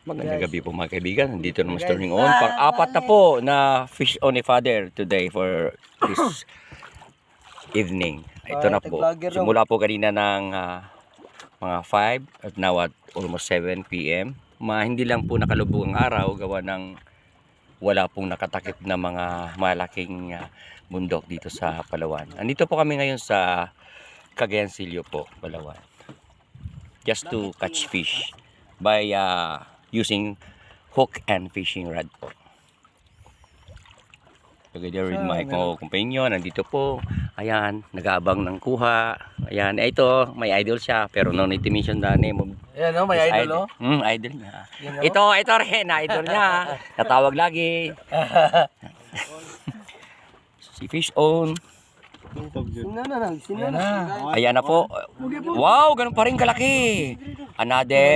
Magandang gabi po mga kaibigan. Nandito naman Sterling On. Pang-apat na po na fish on a father today for this evening. Ito na po. Simula po kanina ng mga 5 at now at almost 7 p.m. Hindi lang po nakalubog ang araw gawa ng wala pong nakatakip na mga malaking bundok dito sa Palawan. Andito po kami ngayon sa Cagayancillo po, Palawan. Just to catch fish by using hook and fishing rod po. Together with my companion, nandito po. Ayan, nag-aabang ng kuha. Ayan, ito, may idol siya. Pero no need to mention the name of... Ayan o, may idol o. Idol niya. Ito rin, idol niya. Natawag lagi. Si Fish On. Ayan na po. Wow, ganun pa rin kalaki. Another